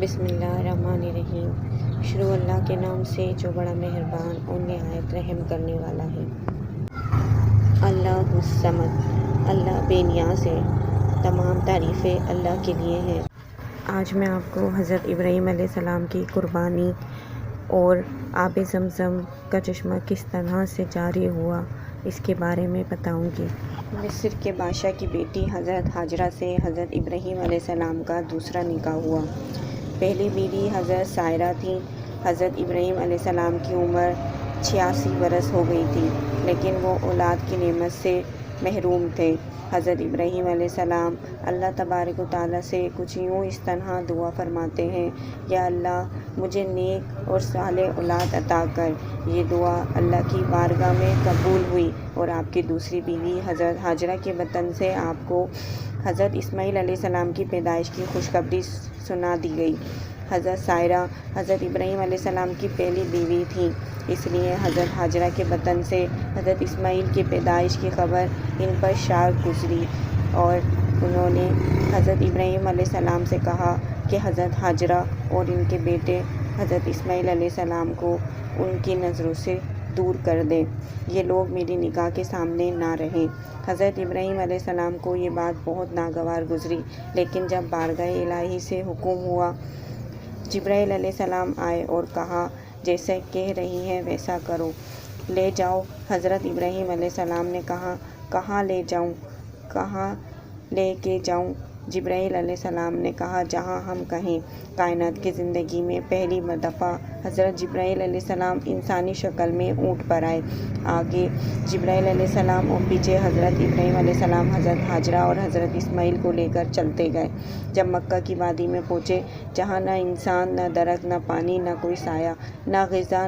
بسم اللہ الرحمن الرحیم۔ شروع اللہ کے نام سے جو بڑا مہربان اور نہایت رحم کرنے والا ہے۔ اللہ الصمد، اللہ بے نیاز ہے، تمام تعریفیں اللہ کے لیے ہیں۔ آج میں آپ کو حضرت ابراہیم علیہ السلام کی قربانی اور آب زمزم کا چشمہ کس طرح سے جاری ہوا اس کے بارے میں بتاؤں گی۔ مصر کے بادشاہ کی بیٹی حضرت ہاجرہ سے حضرت ابراہیم علیہ السلام کا دوسرا نکاح ہوا۔ پہلی بیوی حضرت سائرہ تھیں۔ حضرت ابراہیم علیہ السلام کی عمر 86 برس ہو گئی تھی، لیکن وہ اولاد کی نعمت سے محروم تھے۔ حضرت ابراہیم علیہ السلام اللہ تبارک و تعالیٰ سے کچھ یوں اس طرح دعا فرماتے ہیں: یا اللہ، مجھے نیک اور صالح اولاد عطا کر۔ یہ دعا اللہ کی بارگاہ میں قبول ہوئی اور آپ کی دوسری بیوی حضرت ہاجرہ کے بطن سے آپ کو حضرت اسماعیل علیہ السلام کی پیدائش کی خوشخبری سنا دی گئی۔ حضرت سائرہ حضرت ابراہیم علیہ السلام کی پہلی بیوی تھیں، اس لیے حضرت ہاجرہ کے بطن سے حضرت اسماعیل کی پیدائش کی خبر ان پر شاگ گزری، اور انہوں نے حضرت ابراہیم علیہ السلام سے کہا کہ حضرت ہاجرہ اور ان کے بیٹے حضرت اسماعیل علیہ السلام کو ان کی نظروں سے دور کر دیں، یہ لوگ میری نگاہ کے سامنے نہ رہیں۔ حضرت ابراہیم علیہ السلام کو یہ بات بہت ناگوار گزری، لیکن جب بارگاہ الہی سے حکم ہوا، جبرائیل علیہ السلام آئے اور کہا جیسا کہہ رہی ہیں ویسا کرو، لے جاؤ۔ حضرت ابراہیم علیہ السلام نے کہا کہاں لے جاؤں، کہاں لے کے جاؤں؟ جبرائیل علیہ السلام نے کہا جہاں ہم کہیں۔ کائنات کی زندگی میں پہلی دفعہ حضرت جبرائیل علیہ السلام انسانی شکل میں اونٹ پر آئے۔ آگے جبرائیل علیہ السلام اور پیچھے حضرت ابراہیم علیہ السلام حضرت ہاجرہ اور حضرت اسماعیل کو لے کر چلتے گئے۔ جب مکہ کی وادی میں پہنچے، جہاں نہ انسان، نہ درخت، نہ پانی، نہ کوئی سایہ، نہ غذا،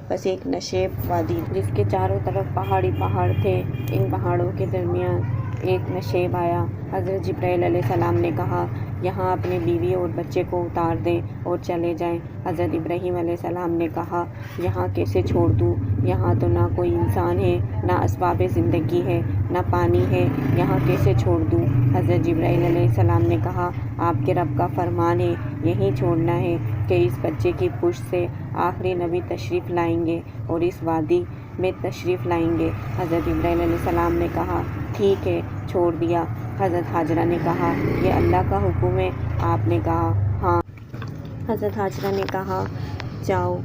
بس ایک نشیب وادی جس کے چاروں طرف پہاڑی پہاڑ تھے، ان پہاڑوں کے درمیان ایک نشیب آیا۔ حضرت جبرائیل علیہ السلام نے کہا یہاں اپنے بیوی اور بچے کو اتار دیں اور چلے جائیں۔ حضرت ابراہیم علیہ السلام نے کہا یہاں کیسے چھوڑ دوں؟ یہاں تو نہ کوئی انسان ہے، نہ اسباب زندگی ہے، نہ پانی ہے، یہاں کیسے چھوڑ دوں؟ حضرت جبرائیل علیہ السلام نے کہا آپ کے رب کا فرمان ہے، یہیں چھوڑنا ہے کہ اس بچے کی پشت سے آخری نبی تشریف لائیں گے اور اس وادی میں تشریف لائیں گے۔ حضرت ابراہیم علیہ السلام نے کہا ٹھیک ہے، چھوڑ دیا۔ حضرت ہاجرہ نے کہا یہ اللہ کا حکم ہے؟ آپ نے کہا ہاں۔ حضرت ہاجرہ نے کہا جاؤ،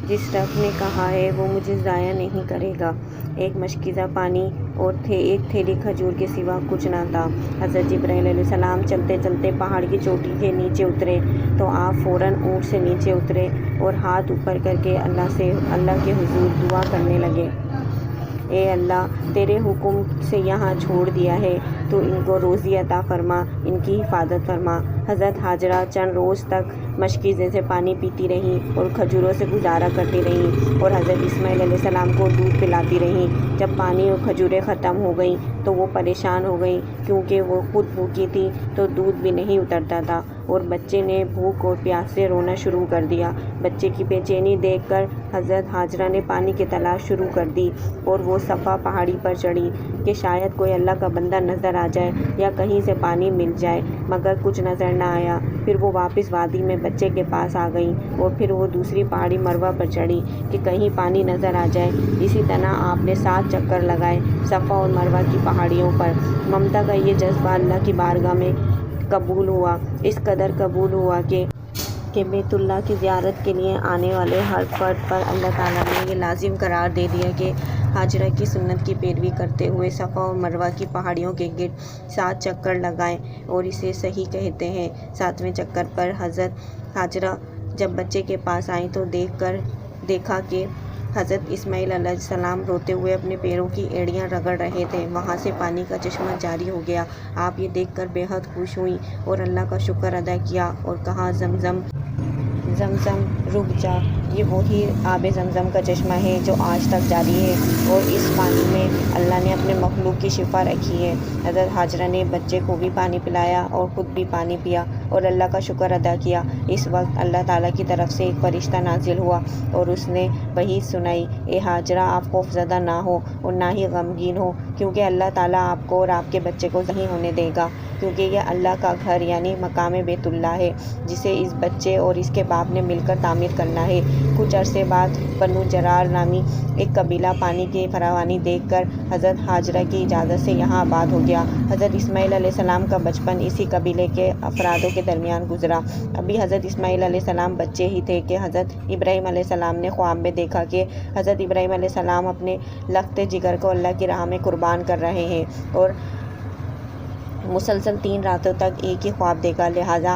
جس رب نے کہا ہے وہ مجھے ضائع نہیں کرے گا۔ ایک مشکیزہ پانی اور ایک تھیلی کھجور کے سوا کچھ نہ تھا۔ حضرت جبرائیل علیہ السلام چلتے چلتے پہاڑ کی چوٹی کے نیچے اترے تو آپ فوراً اونٹ سے نیچے اترے اور ہاتھ اوپر کر کے اللہ کے حضور دعا کرنے لگے: اے اللہ، تیرے حکم سے یہاں چھوڑ دیا ہے تو ان کو روزی عطا فرما، ان کی حفاظت فرما۔ حضرت ہاجرہ چند روز تک مشکیزے سے پانی پیتی رہیں اور کھجوروں سے گزارا کرتی رہیں، اور حضرت اسماعیل علیہ السلام کو دودھ پلاتی رہیں۔ جب پانی اور کھجوریں ختم ہو گئیں تو وہ پریشان ہو گئیں، کیونکہ وہ خود بھوکی تھی تو دودھ بھی نہیں اترتا تھا، اور بچے نے بھوک اور پیاس سے رونا شروع کر دیا۔ بچے کی بے چینی دیکھ کر حضرت ہاجرہ نے پانی کی تلاش شروع کر دی، اور وہ صفا پہاڑی پر چڑھی کہ شاید کوئی اللہ کا بندہ نظر آ جائے یا کہیں سے پانی مل جائے، مگر کچھ نظر نہ آیا۔ پھر وہ واپس وادی میں بچے کے پاس آ گئیں، اور پھر وہ دوسری پہاڑی مروہ پر چڑھی کہ کہیں پانی نظر آ جائے۔ اسی طرح آپ نے 7 چکر لگائے صفا اور مروہ کی پہاڑیوں پر۔ ممتا کا یہ جذبہ اللہ کی بارگاہ میں قبول ہوا، اس قدر قبول ہوا کہ بیت اللہ کی زیارت کے لیے آنے والے ہر فرد پر اللہ تعالیٰ نے یہ لازم قرار دے دیا کہ ہاجرہ کی سنت کی پیروی کرتے ہوئے صفا اور مروہ کی پہاڑیوں کے گرد 7 چکر لگائیں، اور اسے صحیح کہتے ہیں۔ 7ویں چکر پر حضرت ہاجرہ جب بچے کے پاس آئیں تو دیکھا کہ حضرت اسماعیل علیہ السلام روتے ہوئے اپنے پیروں کی ایڑیاں رگڑ رہے تھے۔ وہاں سے پانی کا چشمہ جاری ہو گیا۔ آپ یہ دیکھ کر بے حد خوش ہوئیں اور اللہ کا شکر ادا کیا اور کہا زمزم زمزم رک جا، یہ وہی آب زمزم کا چشمہ ہے جو آج تک جاری ہے، اور اس پانی میں اللہ نے اپنے مخلوق کی شفا رکھی ہے۔ حضرت ہاجرہ نے بچے کو بھی پانی پلایا اور خود بھی پانی پیا۔ اور اللہ کا شکر ادا کیا۔ اس وقت اللہ تعالیٰ کی طرف سے ایک فرشتہ نازل ہوا اور اس نے وحی سنائی، اے ہاجرہ آپ خوف زدہ نہ ہو اور نہ ہی غمگین ہو، کیونکہ اللہ تعالیٰ آپ کو اور آپ کے بچے کو نہیں ہونے دے گا، کیونکہ یہ اللہ کا گھر یعنی مقام بیت اللہ ہے جسے اس بچے اور اس کے باپ نے مل کر تعمیر کرنا ہے۔ کچھ عرصے بعد بنو جرار نامی ایک قبیلہ پانی کی فراوانی دیکھ کر حضرت ہاجرہ کی اجازت سے یہاں آباد ہو گیا۔ حضرت اسماعیل علیہ السلام کا بچپن اسی قبیلے کے افرادوں کے درمیان گزرا۔ ابھی حضرت اسماعیل علیہ السلام بچے ہی تھے کہ حضرت ابراہیم علیہ السلام نے خواب میں دیکھا کہ حضرت ابراہیم علیہ السلام اپنے لخت جگر کو اللہ کی راہ میں قربان کر رہے ہیں اور مسلسل 3 راتوں تک ایک ہی خواب دیکھا، لہٰذا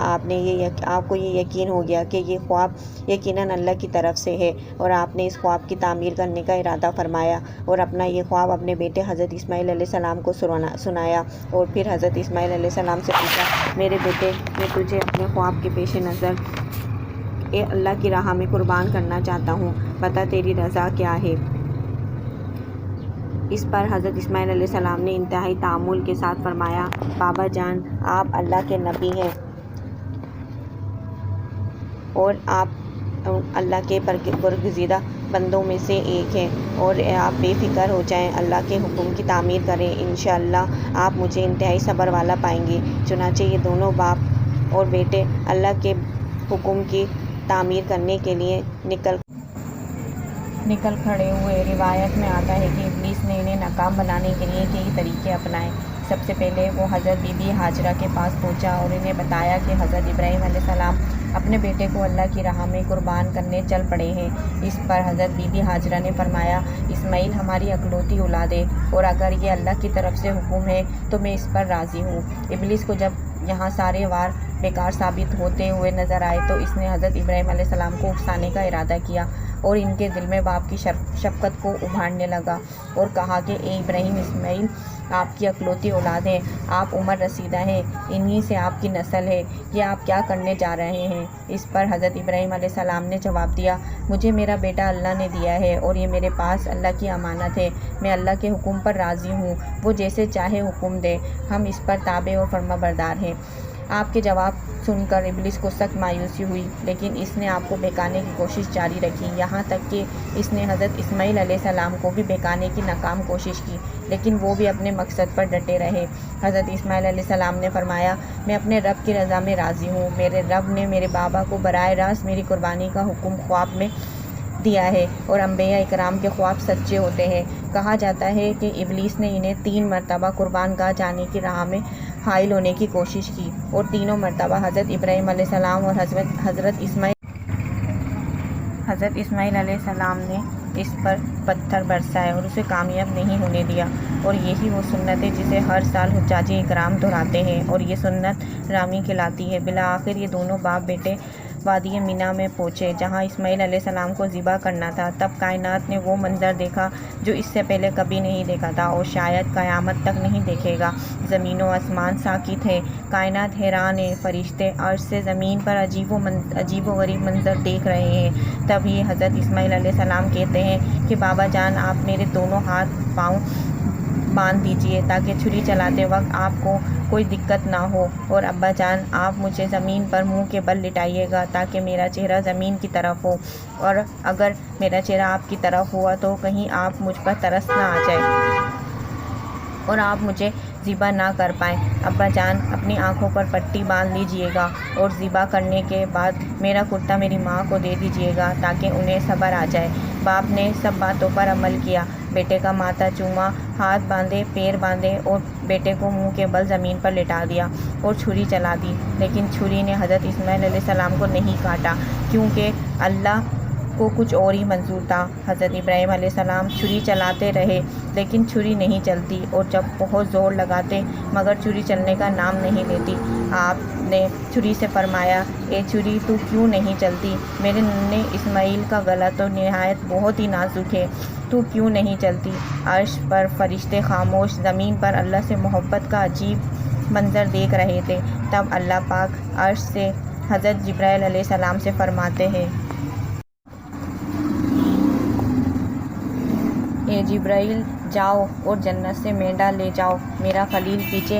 آپ کو یہ یقین ہو گیا کہ یہ خواب یقیناً اللہ کی طرف سے ہے، اور آپ نے اس خواب کی تعمیر کرنے کا ارادہ فرمایا اور اپنا یہ خواب اپنے بیٹے حضرت اسماعیل علیہ السلام کو سنایا، اور پھر حضرت اسماعیل علیہ السلام سے پوچھا، میرے بیٹے میں تجھے اپنے خواب کے پیش نظر اللہ کی راہ میں قربان کرنا چاہتا ہوں، بتا تیری رضا کیا ہے؟ اس پر حضرت اسماعیل علیہ السلام نے انتہائی تأمل کے ساتھ فرمایا، بابا جان آپ اللہ کے نبی ہیں اور آپ اللہ کے برگزیدہ بندوں میں سے ایک ہیں، اور آپ بے فکر ہو جائیں، اللہ کے حکم کی تعمیر کریں، انشاءاللہ آپ مجھے انتہائی صبر والا پائیں گے۔ چنانچہ یہ دونوں باپ اور بیٹے اللہ کے حکم کی تعمیر کرنے کے لیے نکل کھڑے ہوئے۔ روایت میں آتا ہے کہ ابلیس نے انہیں ناکام بنانے کے لیے کئی طریقے اپنائے۔ سب سے پہلے وہ حضرت بی بی ہاجرہ کے پاس پہنچا اور انہیں بتایا کہ حضرت ابراہیم علیہ السلام اپنے بیٹے کو اللہ کی راہ میں قربان کرنے چل پڑے ہیں۔ اس پر حضرت بی بی ہاجرہ نے فرمایا، اسماعیل ہماری اکلوتی اولاد ہے اور اگر یہ اللہ کی طرف سے حکم ہے تو میں اس پر راضی ہوں۔ ابلیس کو جب یہاں سارے وار بیکار ثابت ہوتے ہوئے نظر آئے تو اس نے حضرت ابراہیم علیہ السلام کو اکسانے کا ارادہ کیا اور ان کے دل میں باپ کی شفقت کو ابھارنے لگا اور کہا کہ اے ابراہیم، اسماعیل آپ کی اکلوتی اولاد ہیں، آپ عمر رسیدہ ہیں، انہی سے آپ کی نسل ہے، یہ آپ کیا کرنے جا رہے ہیں؟ اس پر حضرت ابراہیم علیہ السلام نے جواب دیا، مجھے میرا بیٹا اللہ نے دیا ہے اور یہ میرے پاس اللہ کی امانت ہے، میں اللہ کے حکم پر راضی ہوں، وہ جیسے چاہے حکم دے، ہم اس پر تابع اور فرما بردار ہیں۔ آپ کے جواب سن کر ابلیس کو سخت مایوسی ہوئی، لیکن اس نے آپ کو بہکانے کی کوشش جاری رکھی، یہاں تک کہ اس نے حضرت اسماعیل علیہ السلام کو بھی بہکانے کی ناکام کوشش کی، لیکن وہ بھی اپنے مقصد پر ڈٹے رہے۔ حضرت اسماعیل علیہ السلام نے فرمایا، میں اپنے رب کی رضا میں راضی ہوں، میرے رب نے میرے بابا کو براہ راست میری قربانی کا حکم خواب میں دیا ہے اور انبیاء اکرام کے خواب سچے ہوتے ہیں۔ کہا جاتا ہے کہ ابلیس نے انہیں 3 مرتبہ قربان گاہ جانے کی راہ میں حائل ہونے کی کوشش کی اور تینوں مرتبہ حضرت ابراہیم علیہ السلام اور حضرت اسماعیل علیہ السلام نے اس پر پتھر برسائے اور اسے کامیاب نہیں ہونے دیا، اور یہی وہ سنت ہے جسے ہر سال حجاج اکرام دہراتے ہیں اور یہ سنت رامی کہلاتی ہے۔ بالآخر یہ دونوں باپ بیٹے وادی مینا میں پہنچے جہاں اسماعیل علیہ السلام کو ذبح کرنا تھا۔ تب کائنات نے وہ منظر دیکھا جو اس سے پہلے کبھی نہیں دیکھا تھا اور شاید قیامت تک نہیں دیکھے گا۔ زمین و آسمان ساکت ہے، کائنات حیران ہے، فرشتے عرش سے زمین پر عجیب و غریب منظر دیکھ رہے ہیں۔ تبھی حضرت اسماعیل علیہ السلام کہتے ہیں کہ بابا جان آپ میرے دونوں ہاتھ پاؤں باندھ دیجئے تاکہ چھری چلاتے وقت آپ کو کوئی دقت نہ ہو، اور ابا جان آپ مجھے زمین پر منہ کے بل لٹائیے گا تاکہ میرا چہرہ زمین کی طرف ہو، اور اگر میرا چہرہ آپ کی طرف ہوا تو کہیں آپ مجھ پر ترس نہ آ جائے اور آپ مجھے ذبح نہ کر پائیں۔ ابا جان اپنی آنکھوں پر پٹی باندھ لیجئے گا اور ذبح کرنے کے بعد میرا کرتا میری ماں کو دے دیجئے گا تاکہ انہیں صبر آ جائے۔ باپ نے سب باتوں پر عمل کیا، بیٹے کا ماتھا چوما، ہاتھ باندھے، پیر باندھے اور بیٹے کو منہ کے بل زمین پر لٹا دیا اور چھری چلا دی، لیکن چھری نے حضرت اسماعیل علیہ السلام کو نہیں کاٹا کیونکہ اللہ کو کچھ اور ہی منظور تھا۔ حضرت ابراہیم علیہ السلام چھری چلاتے رہے لیکن چھری نہیں چلتی، اور جب بہت زور لگاتے مگر چھری چلنے کا نام نہیں لیتی۔ آپ نے چھری سے فرمایا، اے چھری تو کیوں نہیں چلتی؟ میرے ننھے اسماعیل کا گلا تو نہایت بہت ہی نازک ہے، تو کیوں نہیں چلتی؟ عرش پر فرشتے خاموش، زمین پر اللہ سے محبت کا عجیب منظر دیکھ رہے تھے۔ تب اللہ پاک عرش سے حضرت جبرائیل علیہ السلام سے فرماتے ہیں، اے جبرائیل جاؤ اور جنت سے مینڈا لے جاؤ، میرا خلیل پیچھے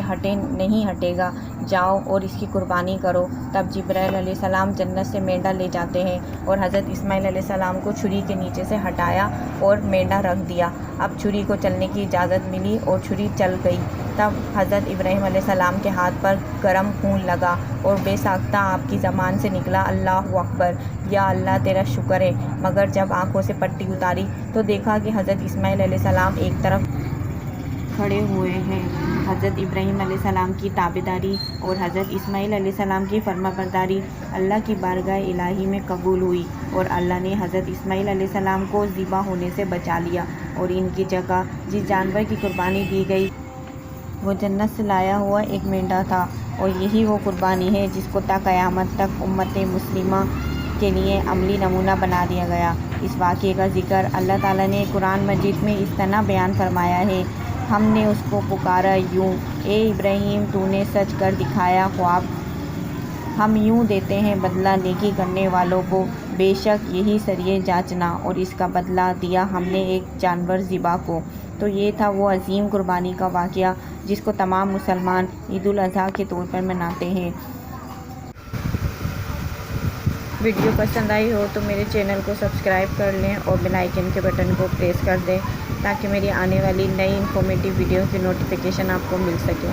نہیں ہٹے گا، جاؤ اور اس کی قربانی کرو۔ تب جبرائیل علیہ السلام جنت سے مینڈا لے جاتے ہیں اور حضرت اسماعیل علیہ السلام کو چھری کے نیچے سے ہٹایا اور مینڈا رکھ دیا۔ اب چھری کو چلنے کی اجازت ملی اور چھری چل گئی۔ تب حضرت ابراہیم علیہ السلام کے ہاتھ پر گرم خون لگا اور بے ساختہ آپ کی زبان سے نکلا اللہ اکبر، یا اللہ تیرا شکر ہے۔ مگر جب آنکھوں سے پٹی اتاری تو دیکھا کہ حضرت اسماعیل علیہ السلام ایک طرف کھڑے ہوئے ہیں۔ حضرت ابراہیم علیہ السلام کی تابعداری اور حضرت اسماعیل علیہ السلام کی فرمانبرداری اللہ کی بارگاہ الہی میں قبول ہوئی اور اللہ نے حضرت اسماعیل علیہ السلام کو ذبح ہونے سے بچا لیا، اور ان کی جگہ جس جانور کی قربانی دی گئی وہ جنت سے لایا ہوا ایک مینڈا تھا، اور یہی وہ قربانی ہے جس کو تا قیامت تک امت مسلمہ کے لیے عملی نمونہ بنا دیا گیا۔ اس واقعے کا ذکر اللہ تعالیٰ نے قرآن مجید میں اس طرح بیان فرمایا ہے، ہم نے اس کو پکارا یوں، اے ابراہیم تو نے سچ کر دکھایا خواب، ہم یوں دیتے ہیں بدلہ نیکی کرنے والوں کو، بے شک یہی سریع جانچنا، اور اس کا بدلہ دیا ہم نے ایک جانور ذبح کو۔ تو یہ تھا وہ عظیم قربانی کا واقعہ جس کو تمام مسلمان عید الاضحیٰ کے طور پر مناتے ہیں۔ ویڈیو پسند آئی ہو تو میرے چینل کو سبسکرائب کر لیں اور بیل آئیکن کے بٹن کو پریس کر دیں تاکہ میری آنے والی نئی انفارمیٹیو ویڈیو کی نوٹیفیکیشن آپ کو مل سکے۔